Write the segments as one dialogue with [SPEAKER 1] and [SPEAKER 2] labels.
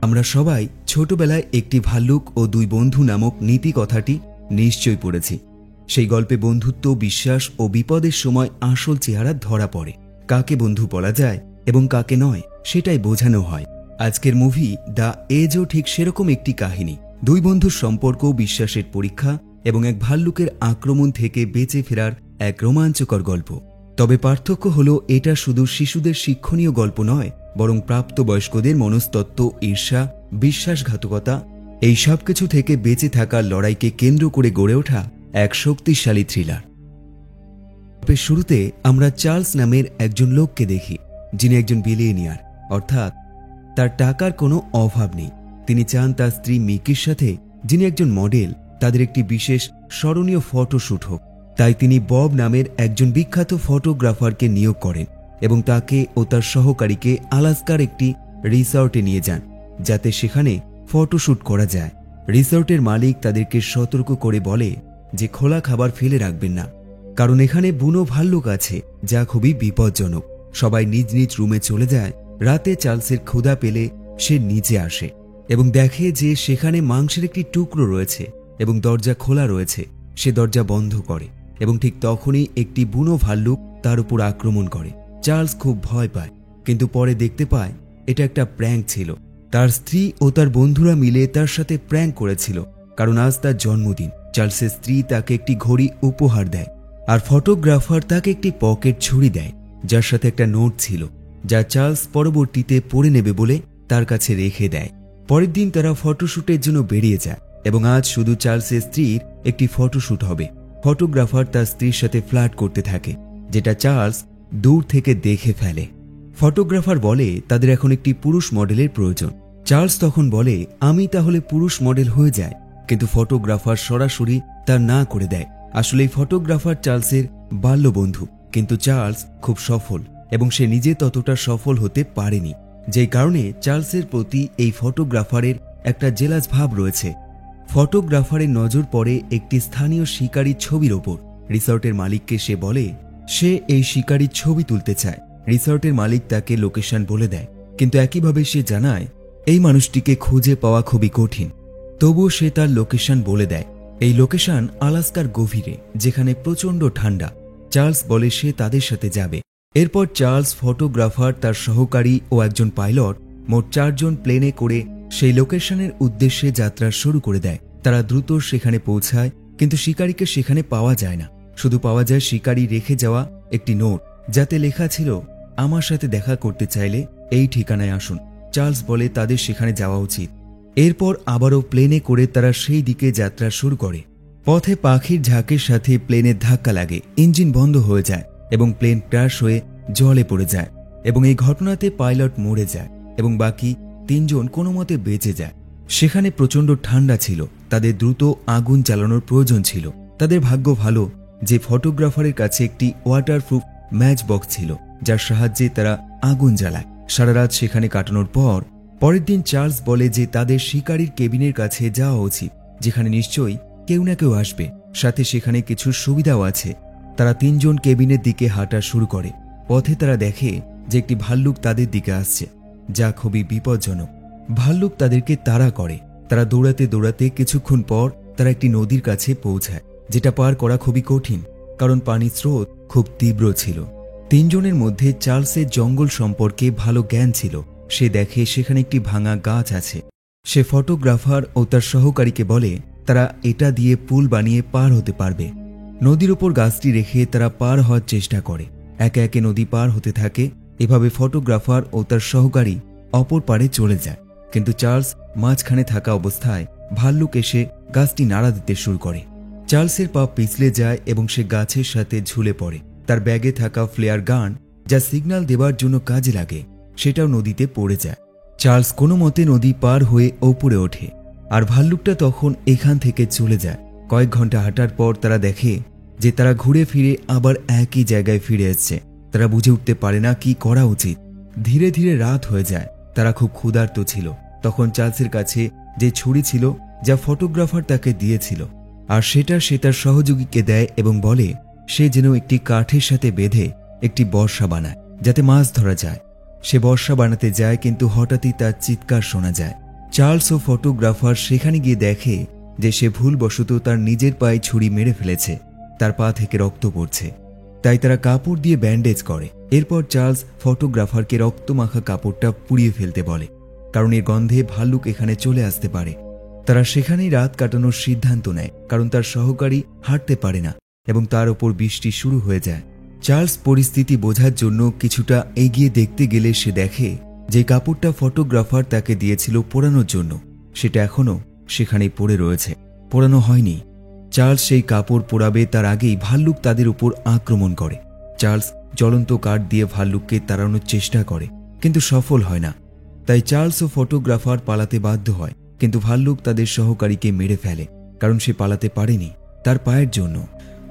[SPEAKER 1] আমরা সবাই ছোটবেলায় একটি ভাল্লুক ও দুই বন্ধু নামক নীতি কথাটি নিশ্চয়ই পড়েছি। সেই গল্পে বন্ধুত্ব, বিশ্বাস ও বিপদের সময় আসল চেহারা ধরা পড়ে। কাকে বন্ধু বলা যায় এবং কাকে নয় সেটাই বোঝানো হয়। আজকের মুভি দ্য এজও ঠিক সেরকম একটি কাহিনী। দুই বন্ধুর সম্পর্ক, বিশ্বাসের পরীক্ষা এবং এক ভাল্লুকের আক্রমণ থেকে বেঁচে ফেরার এক রোমাঞ্চকর গল্প। তবে পার্থক্য হলো এটা শুধু শিশুদের শিক্ষণীয় গল্প নয়, বরং প্রাপ্তবয়স্কদের মনস্তত্ত্ব, ঈর্ষা, বিশ্বাসঘাতকতা এই সব কিছু থেকে বেঁচে থাকার লড়াইকে কেন্দ্র করে গড়ে ওঠা এক শক্তিশালী থ্রিলার। গল্পের শুরুতে আমরা চার্লস নামের একজন লোককে দেখি, যিনি একজন বিলিয়নিয়ার, অর্থাৎ তার টাকার কোনো অভাব নেই। তিনি চান তার স্ত্রী মিকির সাথে, যিনি একজন মডেল, তাদের একটি বিশেষ স্মরণীয় ফটোশ্যুট হোক। তাই তিনি বব নামের একজন বিখ্যাত ফটোগ্রাফারকে নিয়োগ করেন এবং তাকে ও তার সহকারীকে আলাস্কার একটি রিসর্টে নিয়ে যান, যাতে সেখানে ফটোশ্যুট করা যায়। রিসর্টের মালিক তাদেরকে সতর্ক করে বলে যে খোলা খাবার ফেলে রাখবেন না, কারণ এখানে বুনো ভাল্লুক আছে, যা খুবই বিপজ্জনক। সবাই নিজ নিজ রুমে চলে যায়। রাতে চার্লসের ক্ষুধা পেলে সে নিচে আসে এবং দেখে যে সেখানে মাংসের একটি টুকরো রয়েছে এবং দরজা খোলা রয়েছে। সে দরজা বন্ধ করে এবং ঠিক তখনই একটি বুনো ভাল্লুক তার উপর আক্রমণ করে। চার্লস খুব ভয় পায়, কিন্তু পরে দেখতে পায় এটা একটা প্র্যাঙ্ক ছিল। তার স্ত্রী ও তার বন্ধুরা মিলে তার সাথে প্র্যাঙ্ক করেছিল, কারণ আজ তার জন্মদিন। চার্লসের স্ত্রী তাকে একটি ঘড়ি উপহার দেয়, আর ফটোগ্রাফার তাকে একটি পকেট ছুরি দেয়, যার সাথে একটা নোট ছিল, যা চার্লস পরবর্তীতে পড়ে নেবে বলে তার কাছে রেখে দেয়। পরের দিন তারা ফটোশ্যুটের জন্য বেরিয়ে যায় এবং আজ শুধু চার্লসের স্ত্রীর একটি ফটোশ্যুট হবে। ফটোগ্রাফার তার স্ত্রীর সাথে ফ্লার্ট করতে থাকে, যেটা চার্লস দূর থেকে দেখে ফেলে। ফটোগ্রাফার বলে তাদের এখন একটি পুরুষ মডেলের প্রয়োজন। চার্লস তখন বলে, আমি তাহলে পুরুষ মডেল হয়ে যাই, কিন্তু ফটোগ্রাফার সরাসরি তার না করে দেয়। আসলে এই ফটোগ্রাফার চার্লসের বাল্য বন্ধু, কিন্তু চার্লস খুব সফল এবং সে নিজে ততটা সফল হতে পারেনি, যেই কারণে চার্লসের প্রতি এই ফটোগ্রাফারের একটা জেলাস ভাব রয়েছে। ফটোগ্রাফারের নজর পড়ে একটি স্থানীয় শিকারীর ছবির ওপর। রিসর্টের মালিককে সে বলে সে এই শিকারীর ছবি তুলতে চায়। রিসর্টের মালিক তাকে লোকেশন বলে দেয়, কিন্তু একইভাবে সে জানায় এই মানুষটিকে খুঁজে পাওয়া খুবই কঠিন। তবুও সে তার লোকেশন বলে দেয়। এই লোকেশন আলাস্কার গভীরে, যেখানে প্রচণ্ড ঠান্ডা। চার্লস বলে সে তাদের সাথে যাবে। এরপর চার্লস, ফটোগ্রাফার, তার সহকারী ও একজন পাইলট, মোট 4 জন প্লেনে করে সেই লোকেশনের উদ্দেশ্যে যাত্রা শুরু করে দেয়। তারা দ্রুত সেখানে পৌঁছায়, কিন্তু শিকারীকে সেখানে পাওয়া যায় না। শুধু পাওয়া যায় শিকারী রেখে যাওয়া একটি নোট, যাতে লেখা ছিল, আমার সাথে দেখা করতে চাইলে এই ঠিকানায় আসুন। চার্লস বলে তাদের সেখানে যাওয়া উচিত। এরপর আবারও প্লেনে করে তারা সেই দিকে যাত্রা শুরু করে। পথে পাখির ঝাঁকের সাথে প্লেনের ধাক্কা লাগে, ইঞ্জিন বন্ধ হয়ে যায় এবং প্লেন ক্র্যাশ হয়ে জলে পড়ে যায় এবং এই ঘটনাতে পাইলট মরে যায় এবং বাকি 3 জন কোনো মতে বেঁচে যায়। সেখানে প্রচণ্ড ঠান্ডা ছিল, তাদের দ্রুত আগুন জ্বালানোর প্রয়োজন ছিল। তাদের ভাগ্য ভালো যে ফটোগ্রাফারের কাছে একটি ওয়াটারপ্রুফ ম্যাচ বক্স ছিল, যার সাহায্যে তারা আগুন জ্বালায়। সারা রাত সেখানে কাটানোর পর পরের দিন চার্লস বলে যে তাদের শিকারীর কেবিনের কাছে যাওয়া উচিত, যেখানে নিশ্চয়ই কেউ না কেউ আসবে, সাথে সেখানে কিছু সুবিধাও আছে। তারা 3 জন কেবিনের দিকে হাঁটা শুরু করে। পথে তারা দেখে যে একটি ভাল্লুক তাদের দিকে আসছে, যা খুবই বিপজ্জনক। ভাল্লুক তাদেরকে তাড়া করে। তারা দৌড়াতে দৌড়াতে কিছুক্ষণ পর তারা একটি নদীর কাছে পৌঁছায়, যেটা পার করা খুবই কঠিন, কারণ পানির স্রোত খুব তীব্র ছিল। 3 জনের মধ্যে চার্লসের জঙ্গল সম্পর্কে ভালো জ্ঞান ছিল। সে দেখে সেখানে একটি ভাঙা গাছ আছে। সে ফটোগ্রাফার ও তার সহকারীকে বলে তারা এটা দিয়ে পুল বানিয়ে পার হতে পারবে। নদীর উপর গাছটি রেখে তারা পার হওয়ার চেষ্টা করে। একে একে নদী পার হতে থাকে। এভাবে ফটোগ্রাফার ও তার সহকারী অপর পারে চলে যায়, কিন্তু চার্লস মাঝখানে থাকা অবস্থায় ভাল্লুক এসে গাছটি নাড়া দিতে শুরু করে। চার্লসের পা পিছলে যায় এবং সে গাছের সাথে ঝুলে পড়ে। তার ব্যাগে থাকা ফ্লেয়ার গান, যা সিগন্যাল দেওয়ার জন্য কাজে লাগে, সেটাও নদীতে পড়ে যায়। চার্লস কোনো মতে নদী পার হয়ে ওপরে ওঠে, আর ভাল্লুকটা তখন এখান থেকে চলে যায়। কয়েক ঘন্টা হাঁটার পর তারা দেখে যে তারা ঘুরে ফিরে আবার একই জায়গায় ফিরে এসেছে। তারা বুঝে উঠতে পারে না কি করা উচিত। ধীরে ধীরে রাত হয়ে যায়। তারা খুব ক্ষুধার্ত ছিল। তখন চার্লসের কাছে যে ছুরি ছিল, যা ফটোগ্রাফার তাকে দিয়েছিল, আর সেটা সে তার সহযোগীকে দেয় এবং বলে সে যেন একটি কাঠের সাথে বেঁধে একটি বর্ষা বানায়, যাতে মাছ ধরা যায়। সে বর্ষা বানাতে যায়, কিন্তু হঠাৎই তার চিৎকার শোনা যায় চার্লস ও ফটোগ্রাফার সেখানে গিয়ে দেখে যে সে ভুলবশত তার নিজের পায়ে ছুরি মেরে ফেলেছে, তার পা থেকে রক্ত পড়ছে। তাই তারা কাপড় দিয়ে ব্যান্ডেজ করে। এরপর চার্লস ফটোগ্রাফারকে রক্তমাখা কাপড়টা পুড়িয়ে ফেলতে বলে, কারণ এর গন্ধে ভাল্লুক এখানে চলে আসতে পারে। তারা সেখানেই রাত কাটানোর সিদ্ধান্ত নেয়, কারণ তার সহকারী হাঁটতে পারে না এবং তার ওপর বৃষ্টি শুরু হয়ে যায়। চার্লস পরিস্থিতি বোঝার জন্য কিছুটা এগিয়ে দেখতে গেলে সে দেখে যে কাপড়টা ফটোগ্রাফার তাকে দিয়েছিল পোড়ানোর জন্য, সেটা এখনও সেখানেই পড়ে রয়েছে, পোড়ানো হয়নি। চার্লস সেই কাপড় পোড়াবে তার আগেই ভাল্লুক তাদের উপর আক্রমণ করে। চার্লস জ্বলন্ত কাঠ দিয়ে ভাল্লুককে তাড়ানোর চেষ্টা করে, কিন্তু সফল হয় না। তাই চার্লস ও ফটোগ্রাফার পালাতে বাধ্য হয়, কিন্তু ভাল্লুক তাদের সহকারীকে মেরে ফেলে, কারণ সে পালাতে পারেনি তার পায়ের জন্য।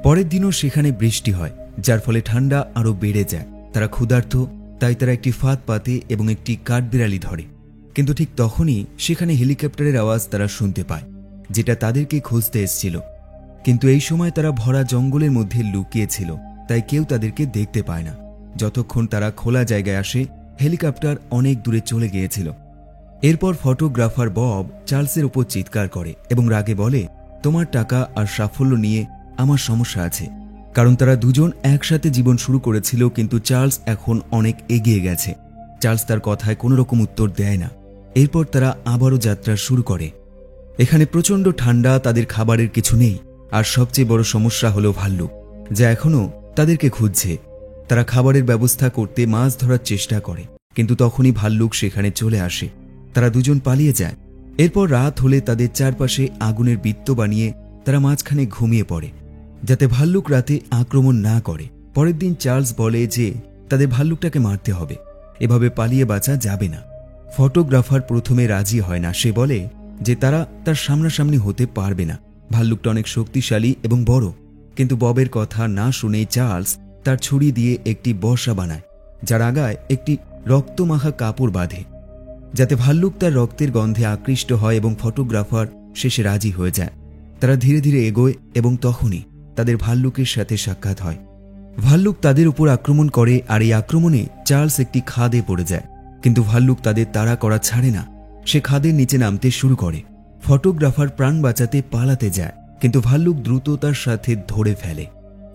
[SPEAKER 1] পরের দিনও সেখানে বৃষ্টি হয়, যার ফলে ঠান্ডা আরও বেড়ে যায়। তারা ক্ষুধার্ত, তাই তারা একটি ফাঁদ পাতে এবং একটি কাঠবিড়ালি ধরে। কিন্তু ঠিক তখনই সেখানে হেলিকপ্টারের আওয়াজ তারা শুনতে পায়, যেটা তাদেরকে খুঁজতে এসেছিল। কিন্তু এই সময় তারা ভরা জঙ্গলের মধ্যে লুকিয়েছিল, তাই কেউ তাদেরকে দেখতে পায় না। যতক্ষণ তারা খোলা জায়গায় আসে, হেলিকপ্টার অনেক দূরে চলে গিয়েছিল। এরপর ফটোগ্রাফার বব চার্লসের উপর চিৎকার করে এবং রাগে বলে, তোমার টাকা আর সাফল্য নিয়ে আমার সমস্যা আছে। কারণ তারা দুজন একসাথে জীবন শুরু করেছিল, কিন্তু চার্লস এখন অনেক এগিয়ে গেছে। চার্লস তার কথায় কোনো রকম উত্তর দেয় না। এরপর তারা আবারও যাত্রা শুরু করে। এখানে প্রচণ্ড ঠান্ডা, তাদের খাবারের কিছু নেই, আর সবচেয়ে বড় সমস্যা হলো ভাল্লুক, যা এখনও তাদেরকে খুঁজছে। তারা খাবারের ব্যবস্থা করতে মাছ ধরার চেষ্টা করে, কিন্তু তখনই ভাল্লুক সেখানে চলে আসে। তারা দুজন পালিয়ে যায়। এরপর রাত হলে তাদের চারপাশে আগুনের বৃত্ত বানিয়ে তারা মাঝখানে ঘুমিয়ে পড়ে, যাতে ভাল্লুক রাতে আক্রমণ না করে। পরের দিন চার্লস বলে যে তাদের ভাল্লুকটাকে মারতে হবে, এভাবে পালিয়ে বাঁচা যাবে না। ফটোগ্রাফার প্রথমে রাজি হয় না। সে বলে যে তারা তার সামনাসামনি হতে পারবে না, ভাল্লুকটা অনেক শক্তিশালী এবং বড়। কিন্তু ববের কথা না শুনেই চার্লস তার ছুরি দিয়ে একটি বর্শা বানায়, যার আগায় একটি রক্তমাখা কাপড় বাঁধে, যাতে ভাল্লুক তার রক্তের গন্ধে আকৃষ্ট হয় এবং ফটোগ্রাফার শেষে রাজি হয়ে যায়। তারা ধীরে ধীরে এগোয় এবং তখনই তাদের ভাল্লুকের সাথে সাক্ষাৎ হয়। ভাল্লুক তাদের উপর আক্রমণ করে, আর এই আক্রমণে চার্লস একটি খাদে পড়ে যায়। কিন্তু ভাল্লুক তাদের তাড়া করা ছাড়ে না, সে খাদের নিচে নামতে শুরু করে। ফটোগ্রাফার প্রাণ বাঁচাতে পালাতে যায়, কিন্তু ভাল্লুক দ্রুত তার সাথে ধরে ফেলে।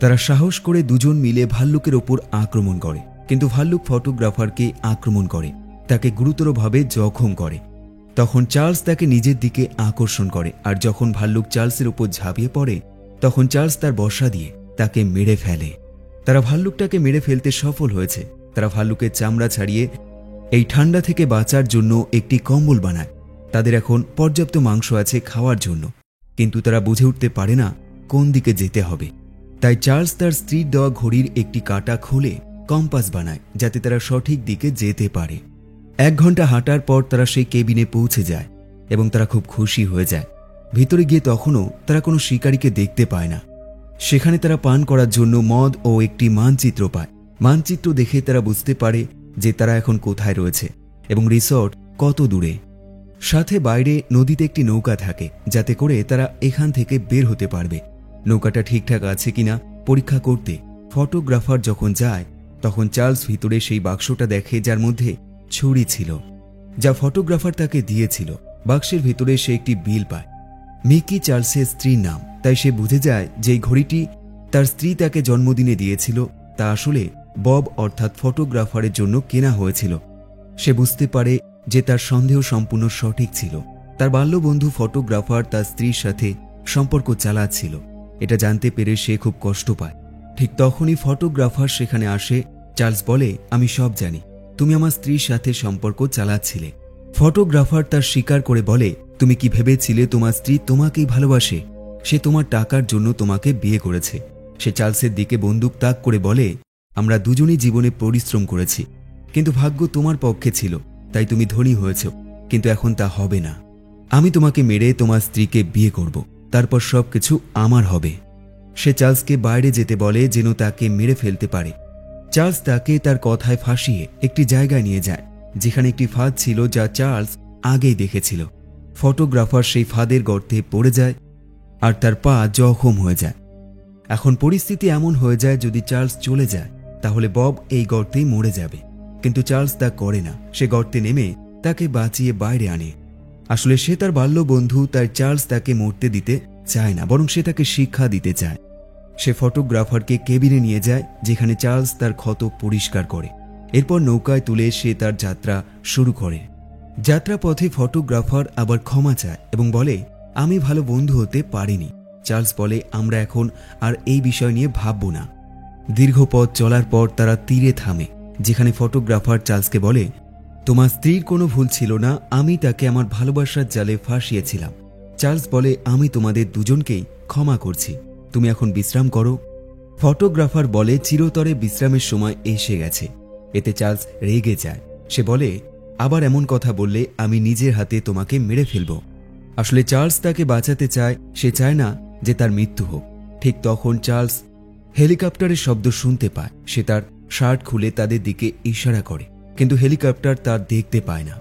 [SPEAKER 1] তারা সাহস করে দুজন মিলে ভাল্লুকের ওপর আক্রমণ করে, কিন্তু ভাল্লুক ফটোগ্রাফারকে আক্রমণ করে, তাকে গুরুতরভাবে জখম করে। তখন চার্লস তাকে নিজের দিকে আকর্ষণ করে, আর যখন ভাল্লুক চার্লসের উপর ঝাঁপিয়ে পড়ে, তখন চার্লস তার বর্শা দিয়ে তাকে মেরে ফেলে। তারা ভাল্লুকটাকে মেরে ফেলতে সফল হয়েছে। তারা ভাল্লুকের চামড়া ছাড়িয়ে এই ঠান্ডা থেকে বাঁচার জন্য একটি কম্বল বানায়। তাদের এখন পর্যাপ্ত মাংস আছে খাওয়ার জন্য, কিন্তু তারা বুঝে উঠতে পারে না কোন দিকে যেতে হবে। তাই চার্লস তার স্ত্রীর দেওয়া ঘড়ির একটি কাঁটা খুলে কম্পাস বানায়, যাতে তারা সঠিক দিকে যেতে পারে। 1 ঘন্টা হাঁটার পর তারা সেই কেবিনে পৌঁছে যায় এবং তারা খুব খুশি হয়ে যায়। ভিতরে গিয়ে তখনও তারা কোনো শিকারীকে দেখতে পায় না। সেখানে তারা পান করার জন্য মদ ও একটি মানচিত্র পায়। মানচিত্র দেখে তারা বুঝতে পারে যে তারা এখন কোথায় রয়েছে এবং রিসর্ট কত দূরে। সাথে বাইরে নদীতে একটি নৌকা থাকে, যাতে করে তারা এখান থেকে বের হতে পারবে। নৌকাটা ঠিকঠাক আছে কিনা পরীক্ষা করতে ফটোগ্রাফার যখন যায়, তখন চার্লস ভিতরে সেই বাক্সটা দেখে, যার মধ্যে ছুরি ছিল, যা ফটোগ্রাফার তাকে দিয়েছিল। বাক্সের ভিতরে সে একটি বিল পায়। মিকি চার্লসের স্ত্রীর নাম, তাই সে বুঝে যায় যে এই ঘড়িটি তার স্ত্রী তাকে জন্মদিনে দিয়েছিল তা আসলে বব অর্থাৎ ফটোগ্রাফারের জন্য কেনা হয়েছিল। সে বুঝতে পারে যে তার সন্দেহ সম্পূর্ণ সঠিক ছিল। তার বাল্যবন্ধু ফটোগ্রাফার তার স্ত্রীর সাথে সম্পর্ক চালাচ্ছিল। এটা জানতে পেরে সে খুব কষ্ট পায়। ঠিক তখনই ফটোগ্রাফার সেখানে আসে। চার্লস বলে, আমি সব জানি, তুমি আমার স্ত্রীর সাথে সম্পর্ক চালাচ্ছিলে। ফটোগ্রাফার তার স্বীকার করে বলে, তুমি কি ভেবেছিলে তোমার স্ত্রী তোমাকেই ভালোবাসে? সে তোমার টাকার জন্য তোমাকে বিয়ে করেছে। সে চার্লসের দিকে বন্দুক তাক করে বলে, আমরা দুজনই জীবনে পরিশ্রম করেছি, কিন্তু ভাগ্য তোমার পক্ষে ছিল, তাই তুমি ধনী হয়েছ, কিন্তু এখন তা হবে না। আমি তোমাকে মেরে তোমার স্ত্রীকে বিয়ে করব, তারপর সবকিছু আমার হবে। সে চার্লসকে বাইরে যেতে বলে যেন তাকে মেরে ফেলতে পারে। চার্লস তাকে তার কথায় ফাঁসিয়ে একটি জায়গায় নিয়ে যায়, যেখানে একটি ফাঁদ ছিল যা চার্লস আগেই দেখেছিল। ফটোগ্রাফার সেই ফাঁদের গর্তে পড়ে যায় আর তার পা জখম হয়ে যায়। এখন পরিস্থিতি এমন হয়ে যায়, যদি চার্লস চলে যায় তাহলে বব এই গর্তেই মরে যাবে, কিন্তু চার্লস তা করে না। সে গর্তে নেমে তাকে বাঁচিয়ে বাইরে আনে। আসলে সে তার বাল্য বন্ধু, তাই চার্লস তাকে মরতে দিতে চায় না, বরং সে তাকে শিক্ষা দিতে চায়। সে ফটোগ্রাফারকে কেবিনে নিয়ে যায়, যেখানে চার্লস তার ক্ষত পরিষ্কার করে। এরপর নৌকায় তুলে সে তার যাত্রা শুরু করে। যাত্রাপথে ফটোগ্রাফার আবার ক্ষমা চায় এবং বলে, আমি ভালো বন্ধু হতে পারিনি। চার্লস বলে, আমরা এখন আর এই বিষয় নিয়ে ভাবব না। দীর্ঘ পথ চলার পর তারা তীরে থামে, যেখানে ফটোগ্রাফার চার্লসকে বলে, তোমার স্ত্রীর কোনো ভুল ছিল না, আমি তাকে আমার ভালোবাসার জালে ফাঁসিয়েছিলাম। চার্লস বলে, আমি তোমাদের দুজনকেই ক্ষমা করছি, তুমি এখন বিশ্রাম করো। ফটোগ্রাফার বলে, চিরতরে বিশ্রামের সময় এসে গেছে। এতে চার্লস রেগে যায়। সে বলে, আবার এমন কথা বললে আমি নিজের হাতে তোমাকে মেরে ফেলব। আসলে চার্লস তাকে বাঁচাতে চায়, সে চায় না যে তার মৃত্যু হোক। ঠিক তখন চার্লস হেলিকপ্টারের শব্দ শুনতে পায়। সে তার শার্ট খুলে তাদের দিকে ইশারা করে, কিন্তু হেলিকপ্টার তার দেখতে পায় না।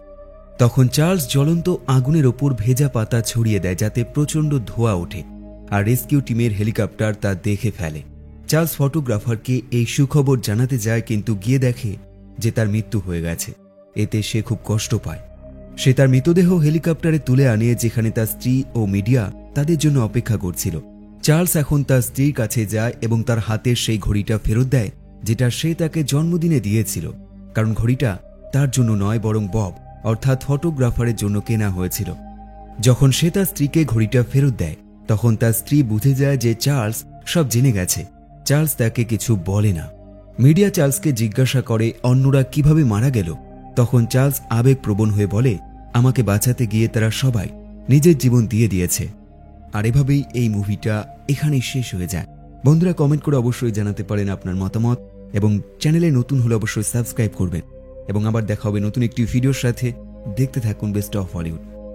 [SPEAKER 1] তখন চার্লস জ্বলন্ত আগুনের ওপর ভেজা পাতা ছড়িয়ে দেয়, যাতে প্রচণ্ড ধোঁয়া ওঠে, আর রেস্কিউ টিমের হেলিকপ্টার তা দেখে ফেলে। চার্লস ফটোগ্রাফারকে এই সুখবর জানাতে যায়, কিন্তু গিয়ে দেখে যে তার মৃত্যু হয়ে গেছে। এতে সে খুব কষ্ট পায়। সে তার মৃতদেহ হেলিকপ্টারে তুলে আনে, যেখানে তার স্ত্রী ও মিডিয়া তাদের জন্য অপেক্ষা করছিল। চার্লস এখন তার স্ত্রীর কাছে যায় এবং তার হাতের সেই ঘড়িটা ফেরত দেয়, যেটা সে তাকে জন্মদিনে দিয়েছিল। কারণ ঘড়িটা তার জন্য নয়, বরং বব অর্থাৎ ফটোগ্রাফারের জন্য কেনা হয়েছিল। যখন সে তার স্ত্রীকে ঘড়িটা ফেরত দেয়, তখন তার স্ত্রী বুঝে যায় যে চার্লস সব জেনে গেছে। চার্লস তাকে কিছু বলে না। মিডিয়া চার্লসকে জিজ্ঞাসা করে অন্যরা কিভাবে মারা গেল। তখন চার্লস আবেগপ্রবণ হয়ে বলে, আমাকে বাঁচাতে গিয়ে তারা সবাই নিজের জীবন দিয়ে দিয়েছে। আর এভাবেই এই মুভিটা এখানেই শেষ হয়ে যায়। বন্ধুরা, কমেন্ট করে অবশ্যই জানাতে পারেন আপনার মতামত, এবং চ্যানেলে নতুন হলে অবশ্যই সাবস্ক্রাইব করবেন। এবং আবার দেখা হবে নতুন একটি ভিডিওর সাথে। দেখতে থাকুন বেস্ট অফ হলিউড।